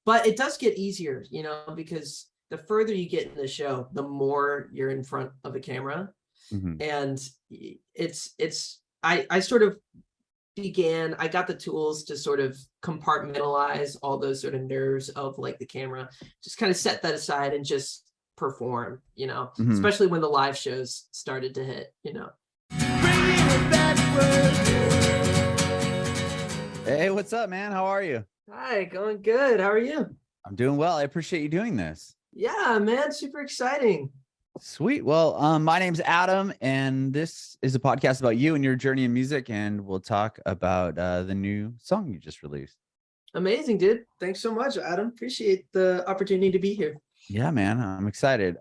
but it does get easier, because the further you get in the show, the more you're in front of a camera. And I sort of I got the tools to sort of compartmentalize all those sort of nerves of like the camera, just kind of set that aside and just perform, especially when the live shows started to hit, Hey, what's up, man? How are you? Hi, going good. How are you? I'm doing well. I appreciate you doing this. Yeah, man, super exciting. Sweet. Well, my name's Adam, and this is a podcast about you and your journey in music, and we'll talk about the new song you just released. Amazing, dude. Thanks so much, Adam. Appreciate the opportunity to be here. Yeah, man, I'm excited.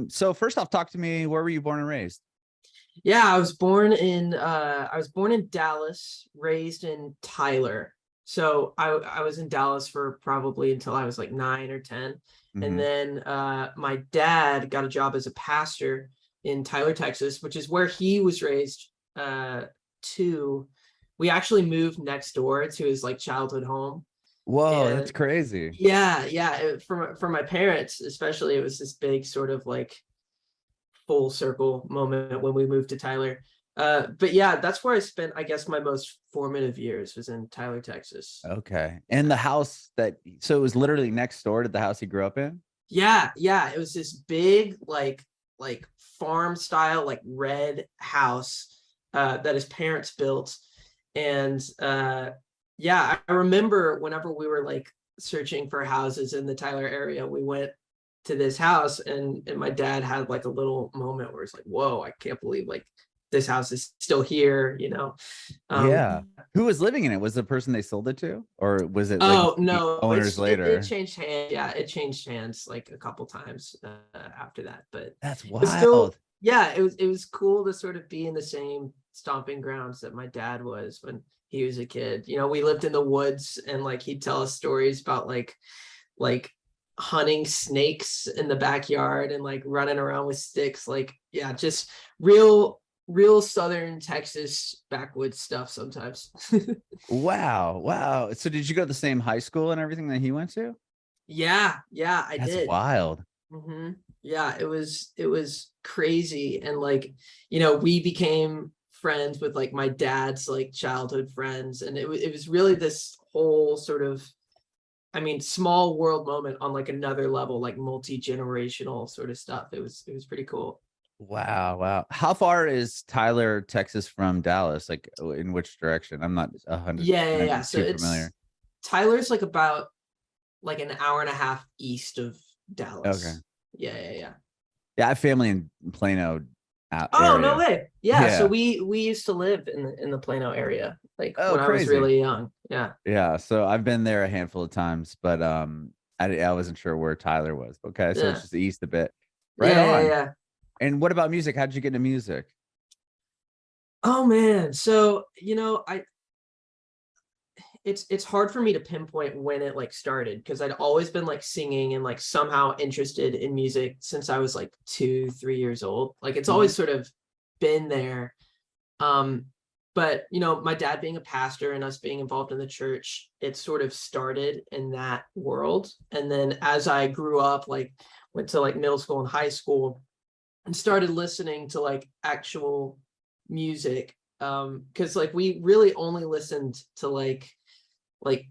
So first off, talk to me. Where were you born and raised? Yeah, I was born in Dallas, raised in Tyler. So I was in Dallas for probably until I was like 9 or 10. And then my dad got a job as a pastor in Tyler, Texas, which is where he was raised too. We actually moved next door to his like childhood home. Whoa, that's crazy. Yeah. For my parents, especially, it was this big sort of like full circle moment when we moved to Tyler. But yeah, that's where I spent, I guess, my most formative years was in Tyler, Texas. Okay. And the house so it was literally next door to the house he grew up in? Yeah. It was this big, like farm style, like red house that his parents built. And yeah, I remember whenever we were like searching for houses in the Tyler area, we went to this house and my dad had like a little moment where it's like, whoa, I can't believe like this house is still here, Yeah. Who was living in it? Was the person they sold it to, or was it like no owners later? It changed hands. Yeah, it changed hands like a couple times after that, but that's wild. Still, yeah, it was cool to sort of be in the same stomping grounds that my dad was when he was a kid. We lived in the woods, and like he'd tell us stories about like hunting snakes in the backyard and like running around with sticks. Like, yeah, just real Southern Texas backwoods stuff sometimes. Wow. So did you go to the same high school and everything that he went to? Yeah, I did. That's wild. Yeah, it was crazy. And like, we became friends with like my dad's like childhood friends. And it was really this whole sort of, small world moment on like another level, like multi-generational sort of stuff. It was pretty cool. Wow. How far is Tyler, Texas from Dallas? Like in which direction? I'm not 100. Yeah. So it's familiar. Tyler's like about like an hour and a half east of Dallas. Okay. Yeah. Yeah, I have family in Plano. Oh, no way. Yeah. So we used to live in the Plano area, like when I was really young. Yeah. So I've been there a handful of times, but I wasn't sure where Tyler was. Okay, so it's just east a bit. Right on. Yeah. And what about music? How'd you get into music? Oh man, so it's hard for me to pinpoint when it like started, because I'd always been like singing and like somehow interested in music since I was like 2-3 years old. Like it's always sort of been there. But my dad being a pastor and us being involved in the church, it sort of started in that world. And then as I grew up, like went to like middle school and high school and started listening to like actual music, because like we really only listened to like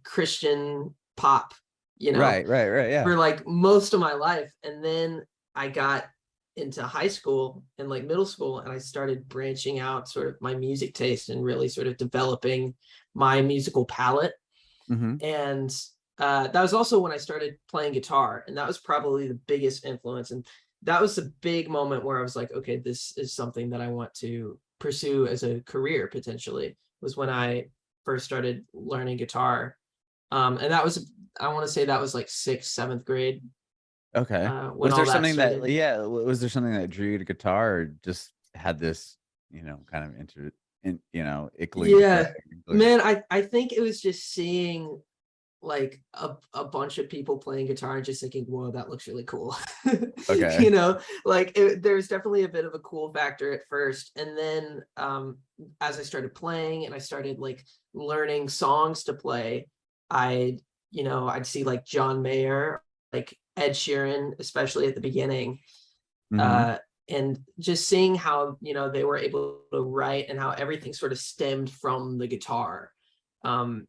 Christian pop, Right, yeah, for like most of my life. And then I got into high school and like middle school, and I started branching out sort of my music taste and really sort of developing my musical palette. And that was also when I started playing guitar, and that was probably the biggest influence. And that was a big moment where I was like, okay, this is something that I want to pursue as a career potentially, was when I first started learning guitar. And that was, I want to say that was like 6th, 7th grade. Okay. Was there something was there something that drew you to guitar, or just had this, kind of ickling? Yeah, man, I think it was just seeing like a bunch of people playing guitar and just thinking, whoa, that looks really cool. Okay. Like there's definitely a bit of a cool factor at first. And then as I started playing and I started like learning songs to play, I you know, I'd see like John Mayer, like Ed Sheeran, especially at the beginning. Mhm. And just seeing how, you know, they were able to write and how everything sort of stemmed from the guitar. Um,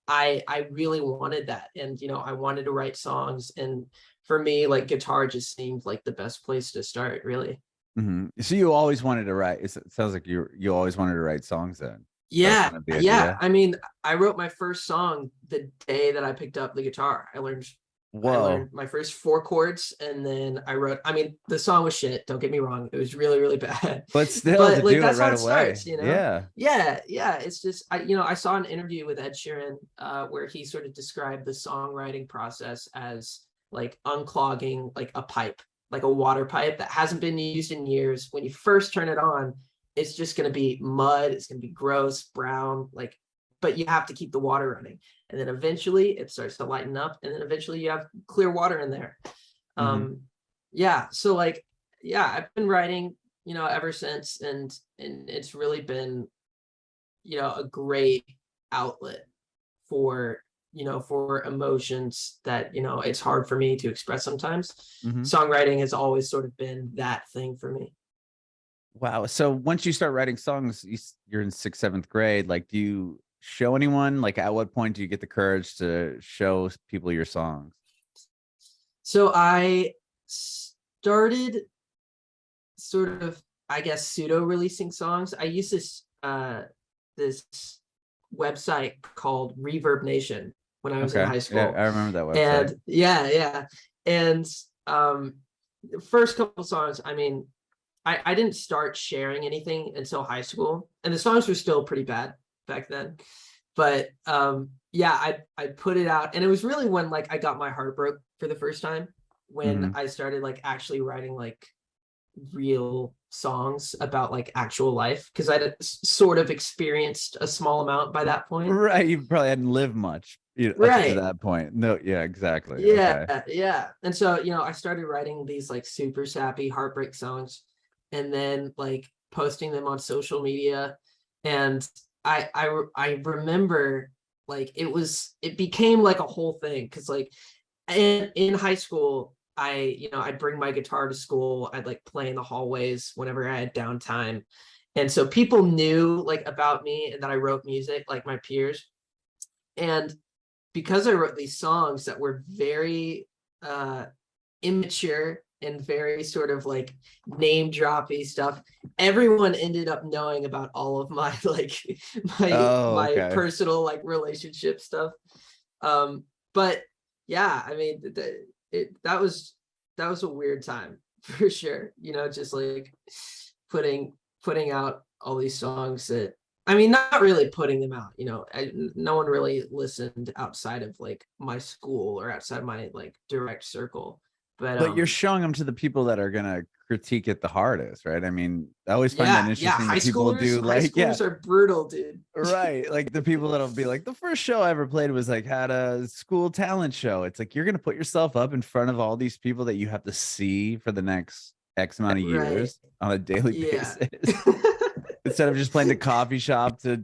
I really wanted that. And, you know, I wanted to write songs. And for me, like guitar just seemed like the best place to start, really. Mhm. So you always wanted to write. It sounds like you always wanted to write songs then. That was Yeah, kind of the yeah. idea. I mean, I wrote my first song the day that I picked up the guitar. I Whoa. learned my first 4 chords, and then I wrote, I mean, the song was shit, don't get me wrong. It was really, really bad. But still to But like do it that's how right it away. starts, you know? Yeah. Yeah, yeah. It's just you know, I saw an interview with Ed Sheeran where he sort of described the songwriting process as like unclogging like a pipe, like a water pipe that hasn't been used in years. When you first turn it on, it's just going to be mud, it's going to be gross brown, like, but you have to keep the water running, and then eventually it starts to lighten up, and then eventually you have clear water in there. Mhm. um yeah, so like, yeah, I've been writing, you know, ever since, and it's really been, you know, a great outlet for, you know, for emotions that, you know, it's hard for me to express sometimes. Mhm. Songwriting has always sort of been that thing for me. Wow. So once you start writing songs, you're in 6th, 7th grade. Like, do you show anyone? Like, at what point do you get the courage to show people your songs? So I started sort of, I guess, pseudo releasing songs. I use this website called Reverb Nation when I was in Okay. high Yeah, school. I remember that website. And yeah, yeah. And the first couple songs, I mean, I didn't start sharing anything until high school, and the songs were still pretty bad back then. But yeah, I put it out, and it was really when like I got my heart broke for the first time, when Mhm. I started like actually writing like real songs about like actual life, because I'd sort of experienced a small amount by that point. Right. You probably hadn't lived much, up to Right. that point. No, yeah, exactly. Yeah, Okay. yeah. And so, you know, I started writing these like super sappy heartbreak songs, and then like posting them on social media. And I remember like it became like a whole thing, because like in high school, you know, I'd bring my guitar to school. I'd like play in the hallways whenever I had downtime. And so people knew like about me and that I wrote music, like my peers. And because I wrote these songs that were very uh immature and very sort of like name droppy stuff, everyone ended up knowing about all of my like Oh, my okay. personal like relationship stuff. But yeah, I mean, that was a weird time for sure, you know, just like putting putting out all these songs that, I mean, not really putting them out, you know, no one really listened outside of like my school or outside my like direct circle. But But you're showing them to the people that are gonna critique it the hardest, right? I mean, I always find that yeah, yeah, interesting that people do high like, yeah, schoolers are brutal, dude. right. Like the people that'll be like, the first show I ever played was like had a school talent show. It's like you're gonna put yourself up in front of all these people that you have to see for the next X amount of Right. years on a daily Yeah. basis. Instead of just playing the coffee shop to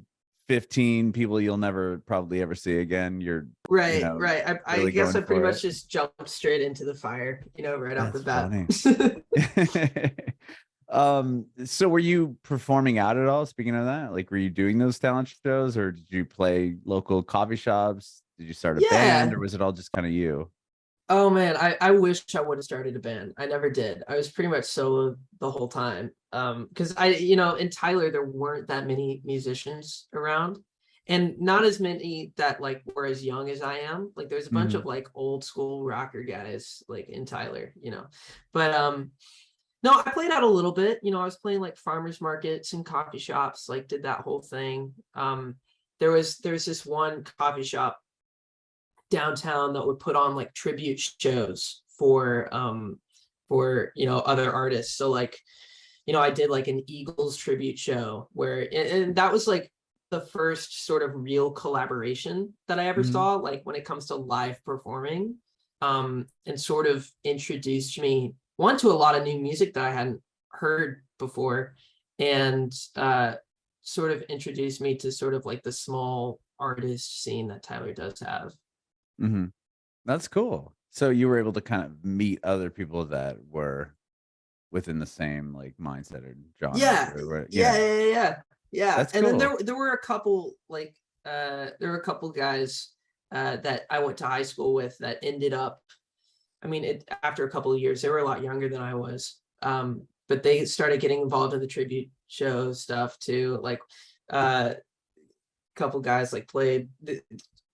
15 people you'll never probably ever see again, you're, Right, right. I really guess going I pretty for much it. just jumped straight into the fire, you know, right off the That's bat. funny. So were you performing out at all? Speaking of that, like, were you doing those talent shows, or did you play local coffee shops? Did you start a band, Yeah. or was it all just kind of you? Oh man, I wish I would have started a band. I never did. I was pretty much solo the whole time. Because you know, in Tyler there weren't that many musicians around, and not as many that like were as young as I am. Like there's a bunch of Mhm. like old school rocker guys like in Tyler, you know. But no, I played out a little bit. You know, I was playing like farmers markets and coffee shops, like did that whole thing. There's this one coffee shop downtown that would put on like tribute shows for, you know, other artists. So like, you know, I did like an Eagles tribute show where, and that was like the first sort of real collaboration that I ever Mhm. saw, like when it comes to live performing. And sort of introduced me one to a lot of new music that I hadn't heard before, and sort of introduced me to sort of like the small artist scene that Tyler does have. Hmm. That's cool. So you were able to kind of meet other people that were within the same like mindset or genre. Yeah, yeah. That's And then cool. there were a couple like there were a couple guys that I went to high school with that ended up, I mean, after a couple of years, they were a lot younger than I was. But they started getting involved in the tribute show stuff too. Like a couple guys like played, the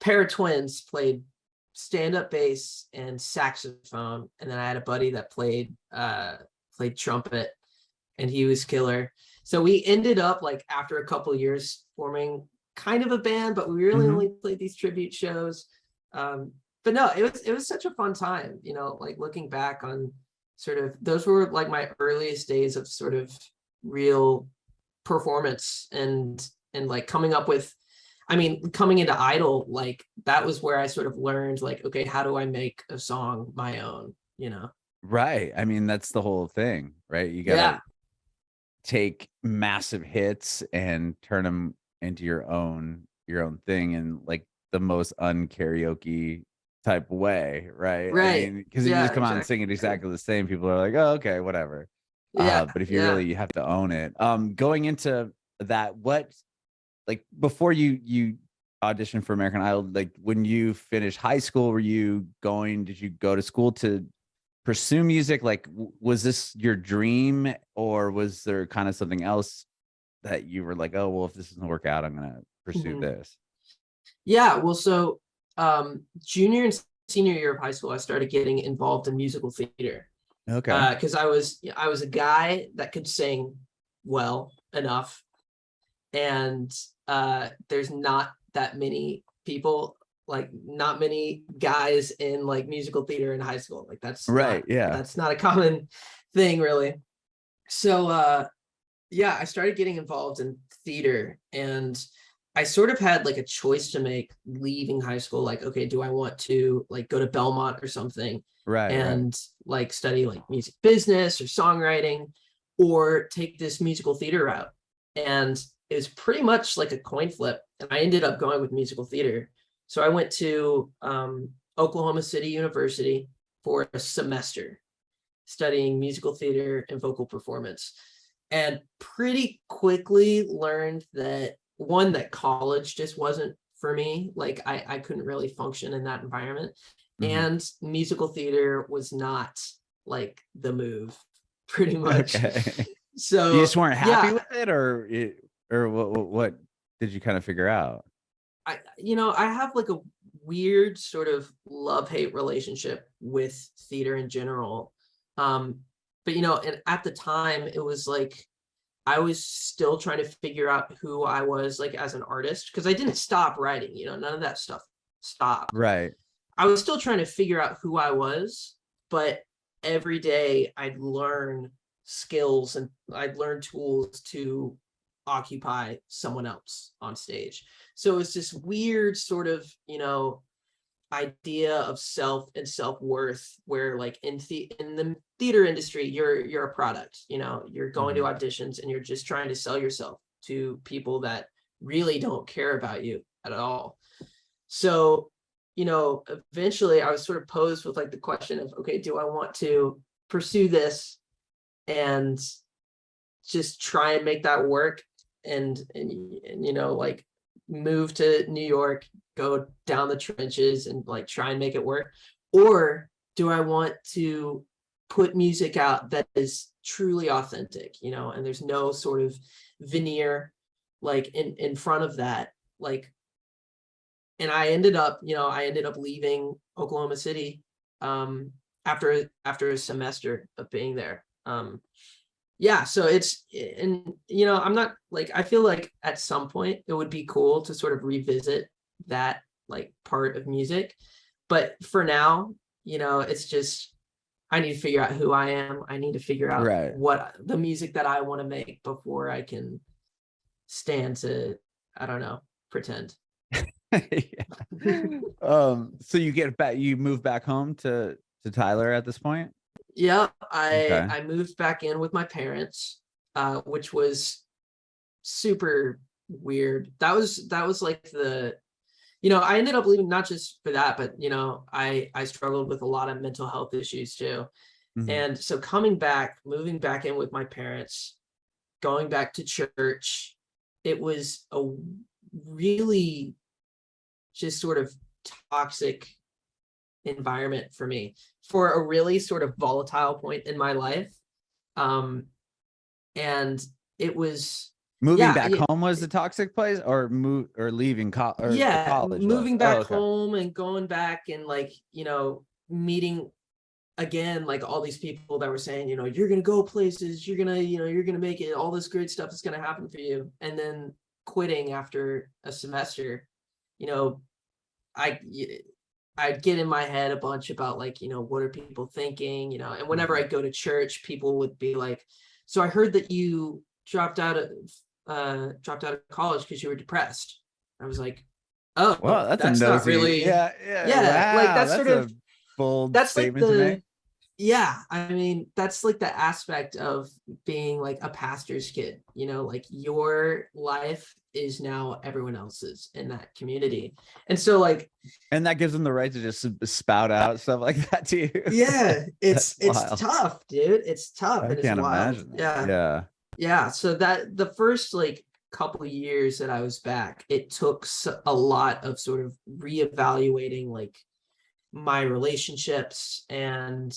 pair of twins played stand-up bass and saxophone. And then I had a buddy that played trumpet, and he was killer. So we ended up like after a couple of years forming kind of a band, but we really Hmm. only played these tribute shows. But no, it was such a fun time, like looking back on sort of those were like my earliest days of sort of real performance and like coming up with, I mean, coming into Idol, like that was where I sort of learned like, okay, how do I make a song my own? Right. I mean, that's the whole thing, right? You Yeah, gotta take massive hits and turn them into your own thing in like the most unkaraoke type way, right? I right. mean, because if you just Yeah, come out and exactly. sing it exactly the same, people are like, oh, okay, whatever. Yeah, But if yeah. you have to own it. Going into that, what like before you auditioned for American Idol, like when you finished high school, did you go to school to pursue music? Like, was this your dream, or was there kind of something else that you were like, oh, well, if this doesn't work out, I'm gonna pursue Mhm. this? Yeah, well, so junior and senior year of high school, I started getting involved in musical theater Okay. because I was a guy that could sing well enough, and there's not that many people, like not many guys in like musical theater in high school. Like Right. Yeah. that's not a common thing really. So yeah, I started getting involved in theater, and I sort of had like a choice to make leaving high school. Like, okay, do I want to like go to Belmont or something Right. Right. and like study like music business or songwriting, or take this musical theater route? And it was pretty much like a coin flip. And I ended up going with musical theater. So I went to Oklahoma City University for a semester studying musical theater and vocal performance, and pretty quickly learned that one, that college just wasn't for me. Like I couldn't really function in that environment, Hmm. and musical theater was not like the move pretty much. Okay. You So just weren't happy yeah, with it, or what did you kind of figure out? I have like a weird sort of love-hate relationship with theater in general. Um, but and at the time it was like I was still trying to figure out who I was like as an artist, because I didn't stop writing, none of that stuff stopped. Right. I was still trying to figure out who I was, but every day I'd learn skills and I'd learn tools to occupy someone else on stage. So it's this weird sort of, idea of self and self-worth, where like in the theater industry, you're a product, you're going to Hmm. auditions and you're just trying to sell yourself to people that really don't care about you at all. So eventually I was sort of posed with like the question of, okay, do I want to pursue this and just try and make that work, and like move to New York, go down the trenches and like try and make it work? Or do I want to put music out that is truly authentic, and there's no sort of veneer like in front of that, like. And I ended up leaving Oklahoma City after a semester of being there. Yeah, so it's, and I'm not like, I feel like at some point it would be cool to sort of revisit that like part of music, but for now, it's just, I need to figure out who I am. I need to figure out Right. what the music that I want to make before I can stand to, I don't know, pretend. Yeah. So you move back home to Tyler at this point? Yeah, I Okay. I moved back in with my parents, which was super weird. That was like you know, I ended up leaving not just for that, but you know, I struggled with a lot of mental health issues too. Mhm. And so coming back, moving back in with my parents, going back to church, it was a really just sort of toxic environment for me for a really sort of volatile point in my life. Um, and it was, Moving yeah, back home was the toxic place, or leaving or the yeah, college was? moving Oh, back okay. home and going back and like, you know, meeting again, like all these people that were saying, you know, you're going to go places, you're going to, you know, you're going to make it, all this great stuff is going to happen for you. And then quitting after a semester, you know, I I'd get in my head a bunch about like, you know, what are people thinking, you know, and whenever I Mhm. go to church, people would be like, so I heard that you dropped out of college because you were depressed. I was like, oh, Well, that's a that's not nosy. really, Yeah, yeah. yeah, like Wow, that's that's sort of, a bold that's like statement to make. yeah, I mean, that's like the aspect of being like a pastor's kid, you know, like your life is now everyone else's in that community. And so like, And that gives them the right to just spout out stuff like that to you. yeah, That's it's wild. tough, dude. It's tough I and it's can't wild. imagine that. Yeah. Yeah. Yeah. So that the first like couple of years that I was back, it took a lot of sort of reevaluating like my relationships and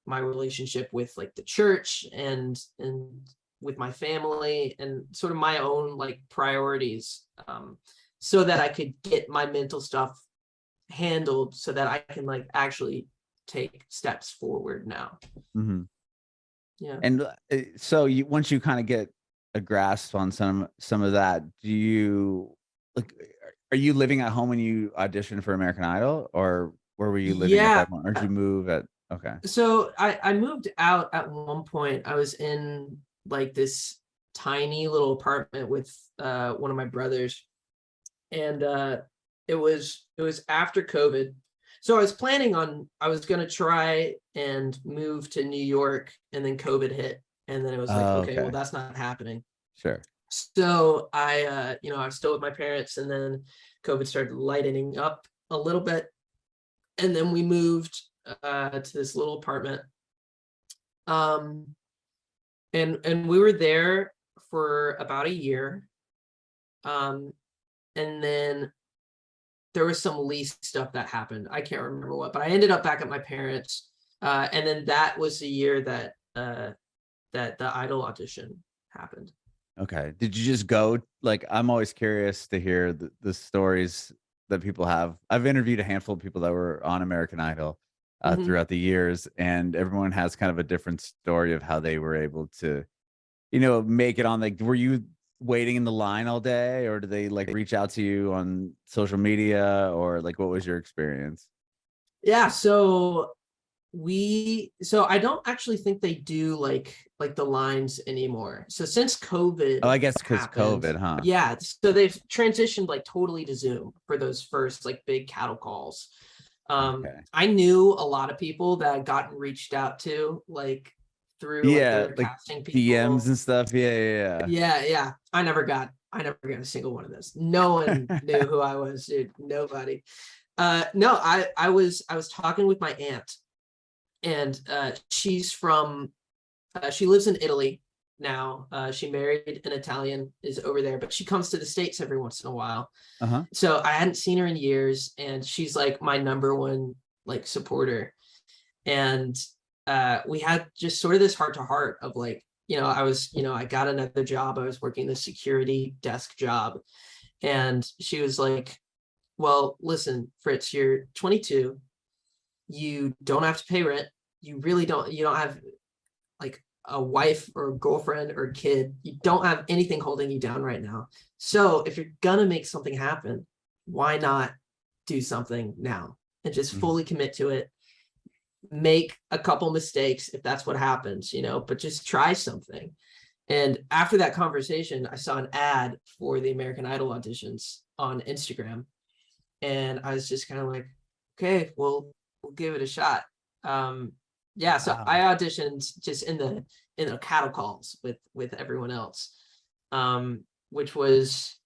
my relationship with like the church and with my family and sort of my own like priorities, so that I could get my mental stuff handled so that I can like actually take steps forward now. Mhm. Yeah. And so you once you kind of get a grasp on some of that, do you like are you living at home when you auditioned for American Idol, or where were you living at Yeah. that point? Or did you move at okay. So I moved out at one point. I was in like this tiny little apartment with one of my brothers, and it was after COVID. So I was gonna try and move to New York, and then COVID hit, and then it was like, Oh, okay, well okay. that's not happening. Sure. So you know, I was still with my parents, and then COVID started lightening up a little bit, and then we moved to this little apartment. Um, and we were there for about a year. Um, and then there was some lease stuff that happened. I can't remember what, but I ended up back at my parents. And then that was the year that that the Idol audition happened. Okay. Did you just go like I'm always curious to hear the stories that people have. I've interviewed a handful of people that were on American Idol Hmm. throughout the years, and everyone has kind of a different story of how they were able to, you know, make it on. Like, were you waiting in the line all day, or did they like reach out to you on social media, or like what was your experience? Yeah. So I don't actually think they do like the lines anymore. So since Oh, COVID I guess because happened, COVID, huh? yeah, so they've transitioned like totally to Zoom for those first like big cattle calls. Okay. I knew a lot of people that had gotten reached out to like through like Yeah, other like casting DMs people. and stuff. Yeah, Yeah, yeah. I never got a single one of those. No one knew yeah. who I was, dude. Nobody. No, I was talking with my aunt, and she lives in Italy now. She married an Italian, is over there, but she comes to the States every once in a while. Uh-huh. So I hadn't seen her in years, and she's like my number one like supporter. And we had just sort of this heart to heart of like, you know, I got another job. I was working the security desk job, and she was like, well, listen, Fritz, you're 22. You don't have to pay rent. You don't have like a wife or a girlfriend or a kid. You don't have anything holding you down right now. So if you're gonna make something happen, why not do something now and just Mhm. fully commit to it? Make a couple mistakes if that's what happens, you know, but just try something. And after that conversation, I saw an ad for the American Idol auditions on Instagram, and I was just kind of like, okay, well, we'll give it a shot. Yeah, so I Wow. auditioned just in the cattle calls with everyone else, which was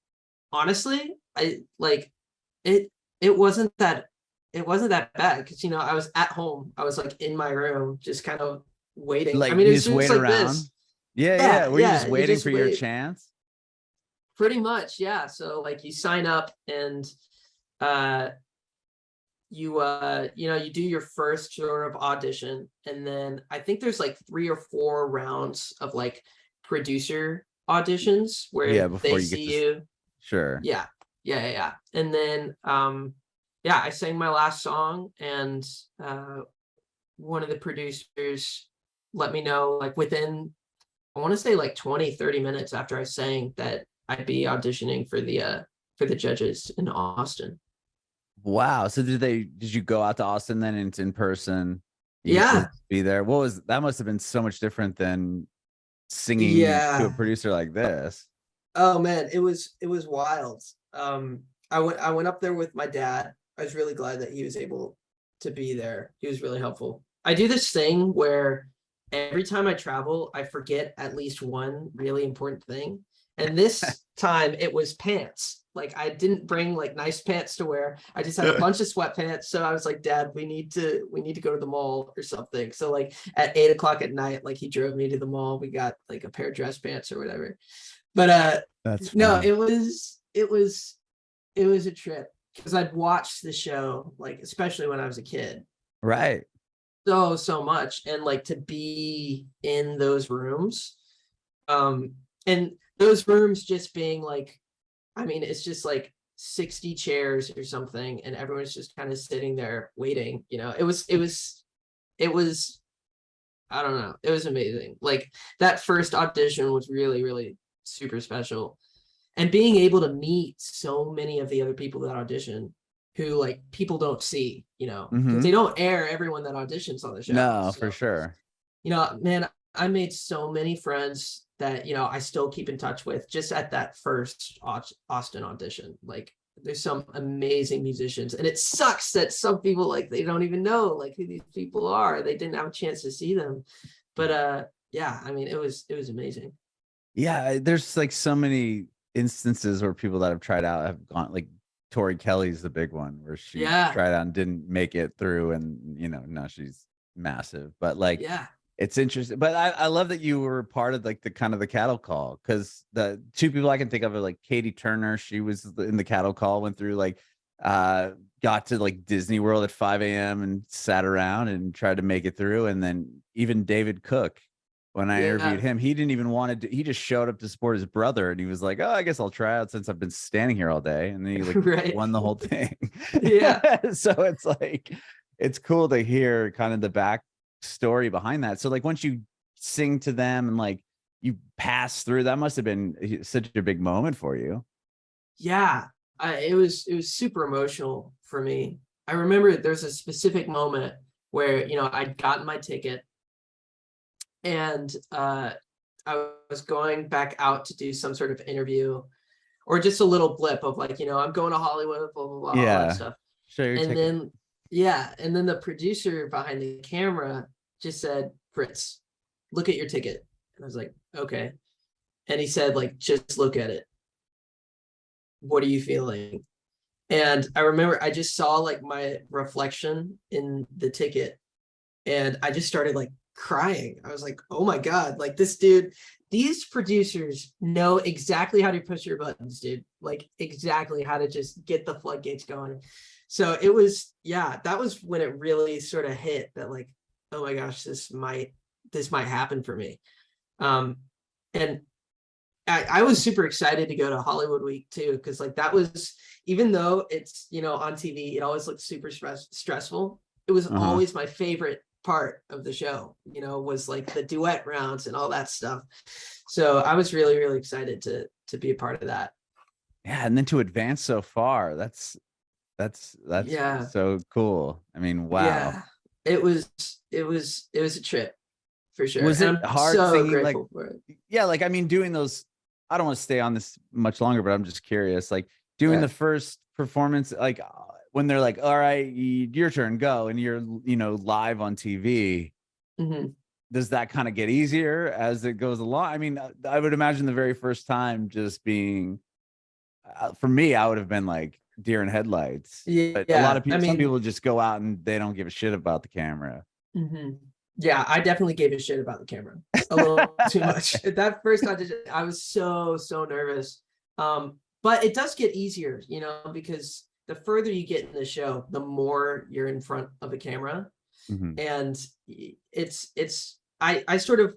honestly, I like. it it wasn't that it wasn't that bad because I was at home. I was like in my room, just kind of waiting. I Like mean, you it's just just wait like around? this. Yeah, yeah. Yeah, Were you just yeah. You waiting just for your wait. chance? Pretty much, yeah. So like you sign up and uh you do your first sort of audition, and then I think there's like 3 or 4 rounds of like producer auditions Yeah, where they before you get see to you. sure. Yeah, yeah. And then yeah, I sang my last song, and one of the producers let me know like within, I want to say like 20-30 minutes after I sang, that I'd be auditioning for the judges in Austin. Wow. So did you go out to Austin then and it's in person? You get to Yeah, be there. What was that must have been so much different than singing to a yeah. producer like this. Oh man, it was wild. I went up there with my dad. I was really glad that he was able to be there. He was really helpful. I do this thing where every time I travel, I forget at least one really important thing. And this time it was pants. Like I didn't bring like nice pants to wear. I just had a bunch of sweatpants. So I was like, Dad, we need to go to the mall or something. So like at 8 o'clock at night, like he drove me to the mall. We got like a pair of dress pants or whatever. But That's no, funny. it was a trip because I'd watched the show, like especially when I was a kid, like Right. so much, and like to be in those rooms, um and those rooms just being like, I mean, it's just like 60 chairs or something, and everyone's just kind of sitting there waiting. It was I don't know, it was amazing. Like that first audition was really, really super special, and being able to meet so many of the other people that audition, who like people don't see, because they Mm-hmm. don't air everyone that auditions on the show. No, for So, sure. man, I made so many friends that, I still keep in touch with just at that first Austin audition. Like there's some amazing musicians, and it sucks that some people like they don't even know like who these people are. They didn't have a chance to see them. But yeah, I mean, it was amazing. Yeah, there's like so many instances where people that have tried out have gone like Tori Kelly's the big one where she Yeah, tried out and didn't make it through and now she's massive. But like yeah. it's interesting. But I love that you were part of like the kind of the cattle call because the two people I can think of are like Katie Turner. She was in the cattle call, went through like got to like Disney World at 5 a.m. and sat around and tried to make it through. And then even David Cook, when I interviewed Yeah. him, he didn't even want to he just showed up to support his brother and he was like, oh, I guess I'll try out since I've been standing here all day. And then he like Right. won the whole thing. Yeah. So it's like it's cool to hear kind of the back story behind that. So like once you sing to them and like you pass through, that must have been such a big moment for you. Yeah. It was super emotional for me. I remember there's a specific moment where, I'd gotten my ticket, and I was going back out to do some sort of interview, or just a little blip of like, I'm going to Hollywood, blah, blah, blah, all that Yeah. stuff. Show your And ticket. then, yeah. And then the producer behind the camera just said, Fritz, look at your ticket. And I was like, okay. And he said, like, just look at it. What are you feeling? And I remember I just saw like my reflection in the ticket, and I just started like crying. I was like, oh my God, like this dude, these producers know exactly how to push your buttons, dude. Like exactly how to just get the floodgates going. So it was, yeah, that was when it really sort of hit that like, oh my gosh, this might happen for me. And I was super excited to go to Hollywood Week too, because like that was, even though it's on TV, it always looks super stressful. It was Uh-huh. always my favorite part of the show. Was like the duet rounds and all that stuff. So I was really, really excited to be a part of that. Yeah, and then to advance so far, that's Yeah, so cool. I mean, wow. yeah. It was a trip for sure, Was and it I'm hard so singing like grateful for it. yeah, like I mean doing those I don't want to stay on this much longer, but I'm just curious like doing Yeah. the first performance like when they're like, "All right, your turn, go." And you're, live on TV, Hmm. does that kind of get easier as it goes along? I mean, I would imagine the very first time just being for me, I would have been like deer in headlights. But a lot Yeah, of people, some people just go out and they don't give a shit about the camera. Yeah, I definitely gave a shit about the camera a little too much. That first audition, I was so nervous. But it does get easier, you know, because the further you get in the show, the more you're in front of a camera. And I sort of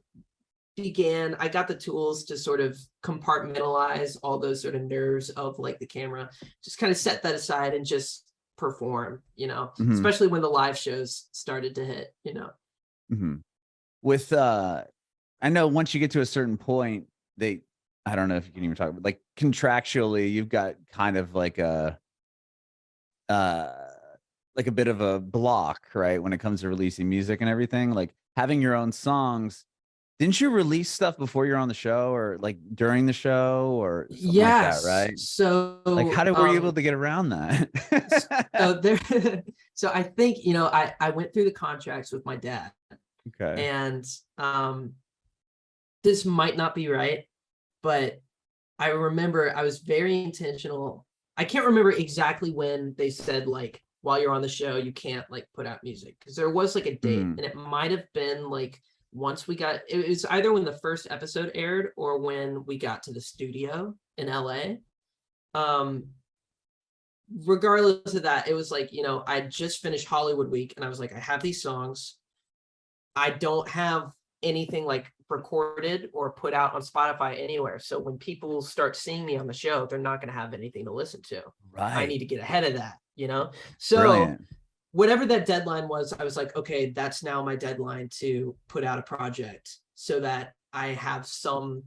I got the tools to sort of compartmentalize all those sort of nerves of like the camera, just kind of set that aside and just perform, you know, especially when the live shows started to hit, you know. With I know once you get to a certain point, I don't know if you can even talk about, like, contractually, you've got kind of like a bit of a block, right, when it comes to releasing music and everything, like having your own songs. Didn't you release stuff before you're on the show, or like during the show, or something like that, right? So like, were you able to get around that? so there so I think, you know, I went through the contracts with my dad. Okay. And this might not be right, but I remember I was very intentional. I can't remember exactly when they said, like, while you're on the show, you can't like put out music, because there was like a date, and it might have been like once it was either when the first episode aired or when we got to the studio in LA. Regardless of that, it was like, you know, I just finished Hollywood Week and I was like, I have these songs. I don't have anything like recorded or put out on Spotify anywhere. So when people start seeing me on the show, they're not going to have anything to listen to. Right. I need to get ahead of that, you know? So Brilliant. Whatever that deadline was, I was like, okay, that's now my deadline to put out a project so that I have something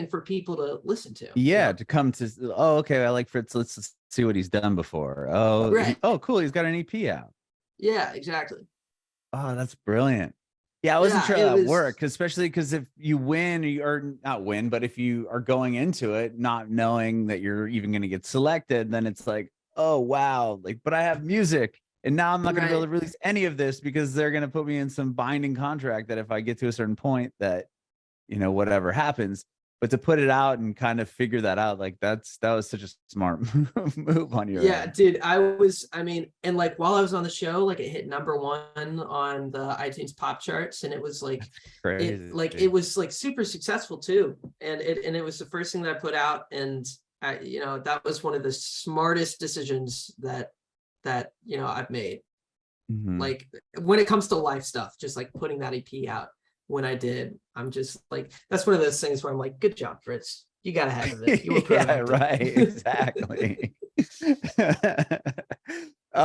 for people to listen to. Yeah, you know? To come to, oh, okay, I like Fritz. Let's see what he's done before. Oh, right. Oh, cool. He's got an EP out. Yeah, exactly. Oh, that's brilliant. Yeah, I wasn't sure how that worked, especially because if you win, or not win, but if you are going into it not knowing that you're even going to get selected, then it's like, oh, wow, like, but I have music, and now I'm not going to be able to release any of this because they're going to put me in some binding contract that if I get to a certain point that, you know, whatever happens. But to put it out and kind of figure that out, like that was such a smart move on your end. Dude, I mean, and like while I was on the show, like it hit #1 on the iTunes pop charts, and it was like it was like super successful too. And it was the first thing that I put out, and I, you know, that was one of the smartest decisions that you know I've made. Like when it comes to life stuff, just like putting that EP out. When I did, I'm just like, that's one of those things where I'm like, good job, Fritz. You got ahead of it. You were yeah, right. Exactly.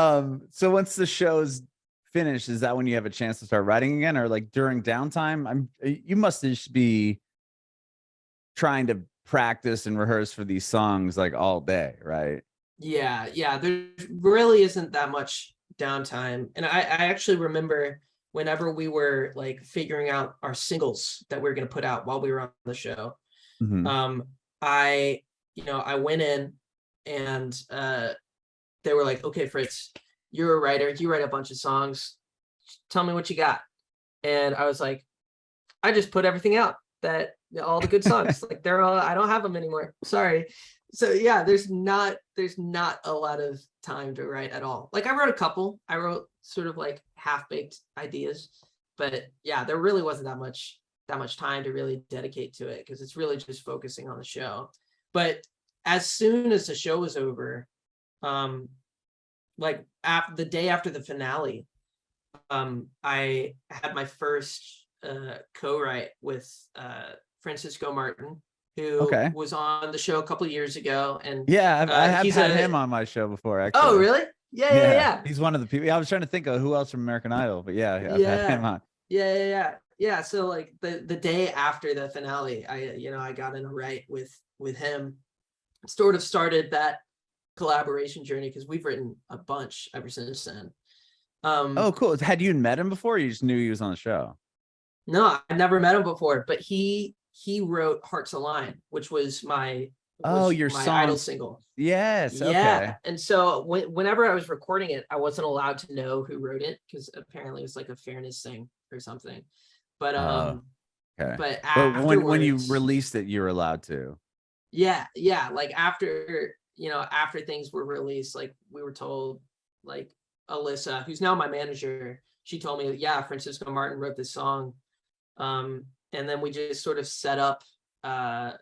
So once the show's finished, is that when you have a chance to start writing again, or like during downtime? You must just be trying to practice and rehearse for these songs like all day, right? Yeah. There really isn't that much downtime. And I actually remember whenever we were like figuring out our singles that we were going to put out while we were on the show, I went in and they were like, okay, Fritz, you're a writer. You write a bunch of songs. Tell me what you got. And I was like, I just put everything out, that all the good songs, like I don't have them anymore. Sorry. So yeah, there's not a lot of time to write at all. Like I wrote a couple. I wrote sort of like half-baked ideas, but yeah, there really wasn't that much time to really dedicate to it, because it's really just focusing on the show. But as soon as the show was over, like the day after the finale, I had my first co-write with Francisco Martin, who was on the show a couple of years ago. And yeah, I have had him on my show before, actually. Oh, really? Yeah. He's one of the people. I was trying to think of who else from American Idol, but yeah, I've had him on. Yeah. So like the day after the finale, I got in a write with him. Sort of started that collaboration journey, because we've written a bunch ever since then. Oh, cool. Had you met him before, or you just knew he was on the show? No, I never met him before, but he wrote Hearts Align, which was my Idol single. Yes. Yeah. Okay. And so whenever I was recording it, I wasn't allowed to know who wrote it, because apparently it was like a fairness thing or something. But but when you released it, you were allowed to. Yeah. Like after after things were released, like we were told, like Alyssa, who's now my manager, she told me, yeah, Francisco Martin wrote this song. And then we just sort of set up a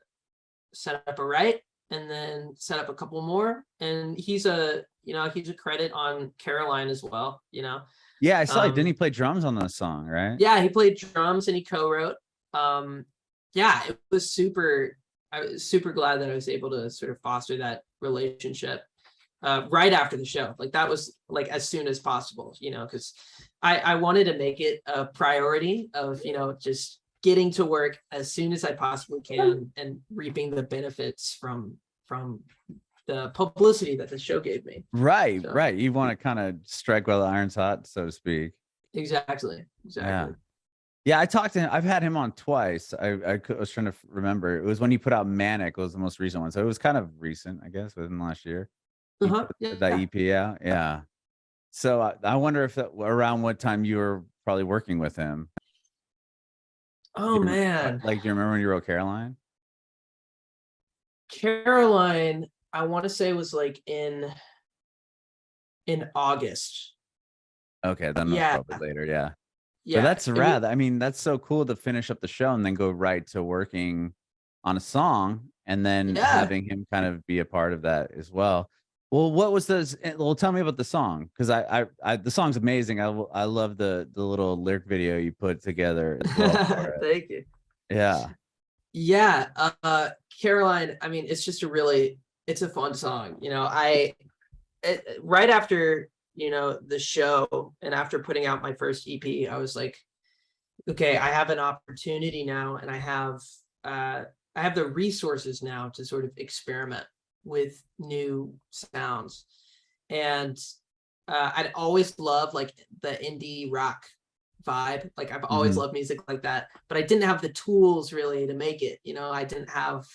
write, and then set up a couple more. And he's a credit on Caroline as well, Yeah, I saw. Didn't he play drums on the song, right? Yeah, he played drums and he co-wrote. Yeah, it was super. I was super glad that I was able to sort of foster that relationship right after the show. Like that was like as soon as possible, because I wanted to make it a priority of, just getting to work as soon as I possibly can and reaping the benefits from the publicity that the show gave me. Right, So, right. You want to kind of strike while the iron's hot, so to speak. Exactly. Yeah, I talked to him. I've had him on twice. I was trying to remember. It was when he put out Manic was the most recent one. So it was kind of recent, I guess, within the last year. That EP out. Yeah. So I wonder if around what time you were probably working with him. Oh, man. Like, do you remember when you wrote Caroline? Caroline, I want to say was like in August. Okay, then that's probably later. Yeah. Yeah. But that's rad. I mean, that's so cool to finish up the show and then go right to working on a song and then having him kind of be a part of that as well. Well, what was this? Well, tell me about the song, because the song's amazing. I love the little lyric video you put together as well for it. Thank you. Yeah. Caroline, I mean, it's just it's a fun song. Right after, the show and after putting out my first EP, I was like, okay, I have an opportunity now, and I have the resources now to sort of experiment with new sounds. And I'd always loved like the indie rock vibe. Like I've always loved music like that, but I didn't have the tools really to make it. I didn't have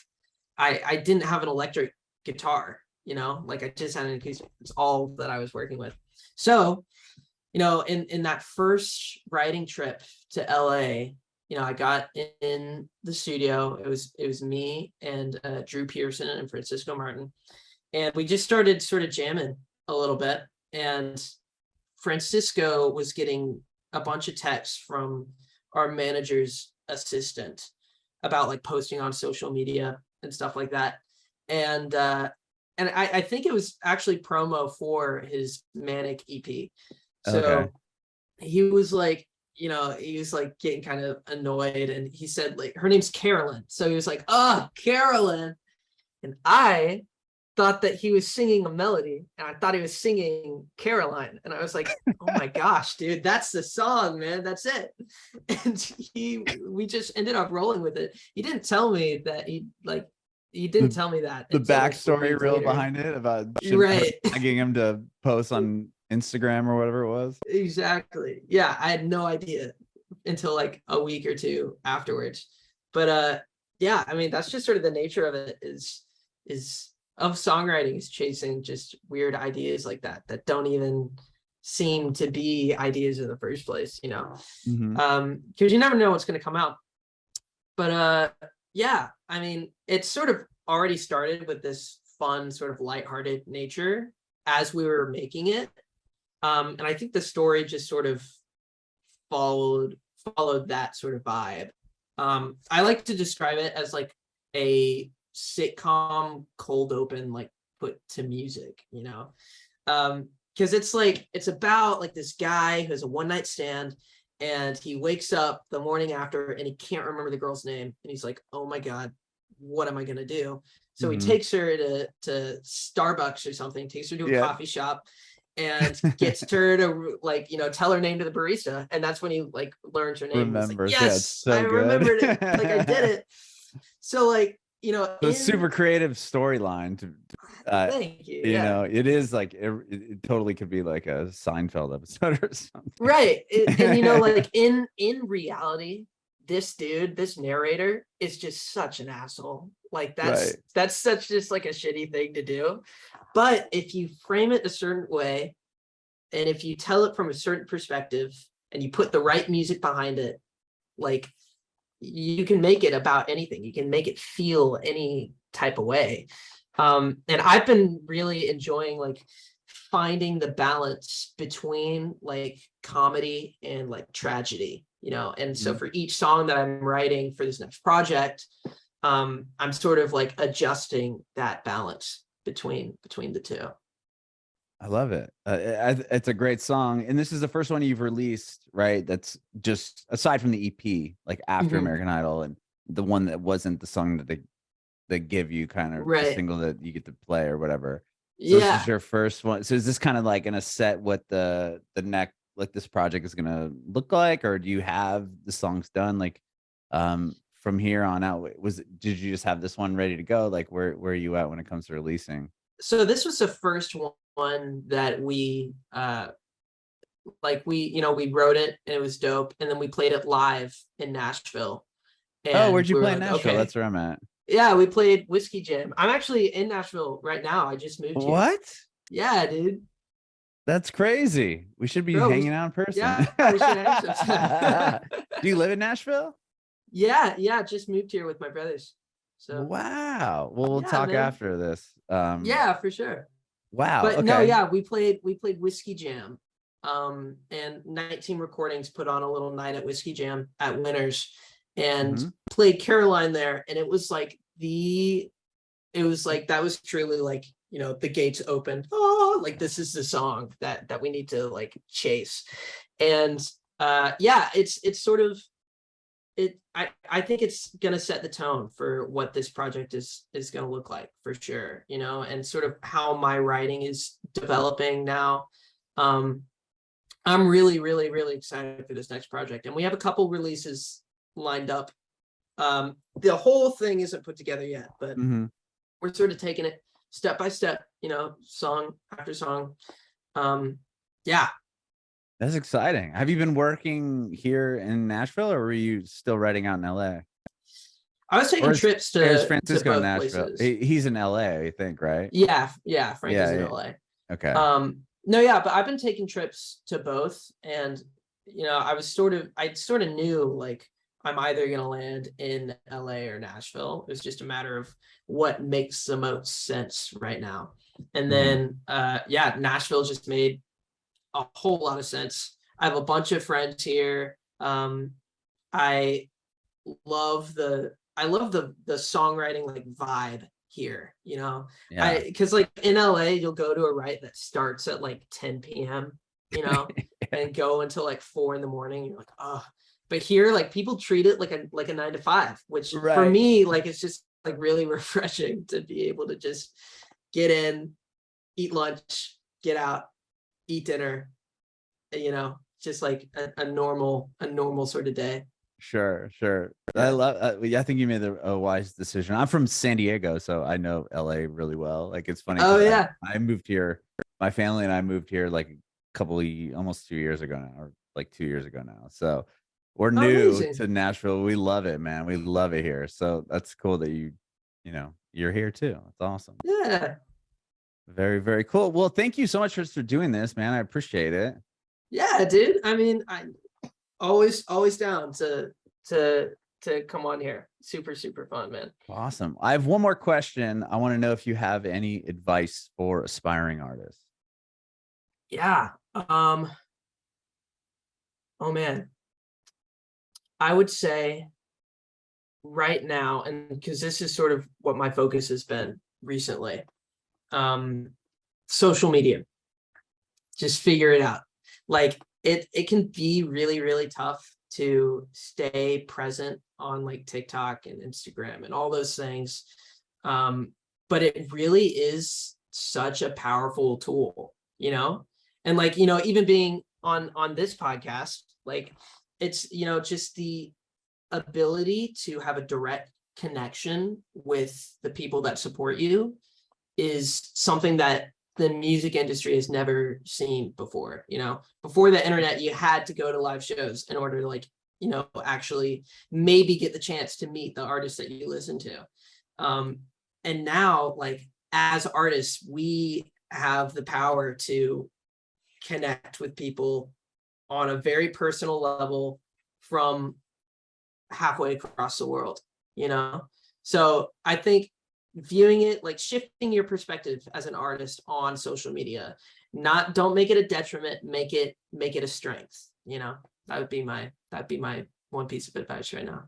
an electric guitar, like I just had an acoustic. It's all that I was working with. So, in that first writing trip to LA, I got in the studio. It was me and Drew Pearson and Francisco Martin, and we just started sort of jamming a little bit. And Francisco was getting a bunch of texts from our manager's assistant about like posting on social media and stuff like that. And I think it was actually promo for his Manic EP. So he was like, he was like getting kind of annoyed, and he said like, her name's Carolyn. So he was like, oh, Carolyn. And I thought that he was singing a melody, and I thought he was singing Caroline. And I was like, oh my gosh, dude, that's the song, man. That's it. And we just ended up rolling with it. He didn't tell me that he didn't tell me that. The backstory real behind it about begging him to post on Instagram or whatever it was. Exactly. Yeah, I had no idea until like a week or two afterwards. But yeah, I mean, that's just sort of the nature of it is of songwriting, is chasing just weird ideas like that don't even seem to be ideas in the first place, because you never know what's going to come out. But yeah, I mean, it sort of already started with this fun sort of lighthearted nature as we were making it. And I think the story just sort of followed that sort of vibe. I like to describe it as like a sitcom cold open, like put to music, because it's about like this guy who has a one night stand, and he wakes up the morning after and he can't remember the girl's name, and he's like, oh my god, what am I gonna do? So he takes her to Starbucks or something, takes her to a coffee shop, and gets her to like, tell her name to the barista. And that's when he like learns her name. Remembers. Like, yes, so I remembered it. Like I did it. So like, a super creative storyline to thank you. It is like it totally could be like a Seinfeld episode or something. Right. And like in reality, this narrator is just such an asshole. Like that's such just like a shitty thing to do. But if you frame it a certain way, and if you tell it from a certain perspective, and you put the right music behind it, like you can make it about anything. You can make it feel any type of way. And I've been really enjoying like finding the balance between like comedy and like tragedy, you know. And so Mhm. for each song that I'm writing for this next project, I'm sort of like adjusting that balance between the two. I love it. It's a great song, and this is the first one you've released, right? That's just aside from the EP, like after Mhm. American Idol, and the one that wasn't the song that they give you, kind of the Right. single that you get to play or whatever. So this is Yeah. your first one. So is this kind of like gonna set what the next, like, this project is gonna look like, or do you have the songs done like from here on out? Did you just have this one ready to go? Like where are you at when it comes to releasing? So this was the first one that we like we wrote it and it was dope, and then we played it live in Nashville, Oh, and where'd you we were play in like, Nashville? okay. That's where I'm at. Yeah, we played Whiskey Jam. I'm actually in Nashville right now. I just moved here. What? Yeah, dude. That's crazy. We should be Bro, hanging out in person. yeah, we should hang sometime. Do you live in Nashville? Yeah, just moved here with my brothers. So Wow. Well, we'll yeah, talk man. after this. Yeah, for sure. Wow. But no, Okay. yeah, we played Whiskey Jam. And 19 Recordings put on a little night at Whiskey Jam at Winners and Mhm. played Caroline there. And it was like that was truly like, the gates opened. Oh, like this is the song that we need to like chase. And yeah, it's sort of it I think it's gonna set the tone for what this project is gonna look like for sure, and sort of how my writing is developing now. Um I'm really, really, really excited for this next project. And we have a couple releases lined up. The whole thing isn't put together yet, but Mhm. we're sort of taking it step by step, song after song. Yeah. That's exciting. Have you been working here in Nashville, or were you still writing out in LA? I was Or taking trips is to Francisco in both Nashville? places. He's in LA, I think, right? Yeah, Frank is in Yeah. LA. Okay. No, yeah, but I've been taking trips to both, and I sort of knew like I'm either gonna land in LA or Nashville. It was just a matter of what makes the most sense right now. And Mhm. then yeah, Nashville just made a whole lot of sense. I have a bunch of friends here. I I love the songwriting like vibe here, Yeah. because like in LA you'll go to a write that starts at like 10 p.m, and go until like 4 in the morning. You're like, oh, but here like people treat it like a 9 to 5, which for Right. me like it's just like really refreshing to be able to just get in, eat lunch, get out, eat dinner, just like a normal sort of day. Sure, sure. I Yeah. love. Yeah, I think you made a wise decision. I'm from San Diego, so I know LA really well. Like, it's funny Oh because I yeah. I moved here. My family and I moved here like a almost 2 years ago now, or like 2 years ago now. So we're new Amazing. to Nashville. We love it, man. We love it here. So that's cool that you're here too. That's awesome. Yeah. Very, very cool. Well, thank you so much for doing this, man. I appreciate it. Yeah, dude. I mean, I always down to to come on here. Super, super fun, man. Awesome. I have one more question. I want to know if you have any advice for aspiring artists. Yeah. Oh man. I would say right now, and because this is sort of what my focus has been recently, um, social media. Just figure it out. Like it can be really, really tough to stay present on like TikTok and Instagram and all those things. Um, but it really is such a powerful tool, And like, even being on this podcast, like it's, just the ability to have a direct connection with the people that support you is something that the music industry has never seen before. Before the internet, you had to go to live shows in order to like, actually maybe get the chance to meet the artists that you listen to. And now, like, as artists, we have the power to connect with people on a very personal level from halfway across the world. So I think viewing it, like shifting your perspective as an artist on social media. Don't make it a detriment, make it a strength, you know. That'd be my one piece of advice right now.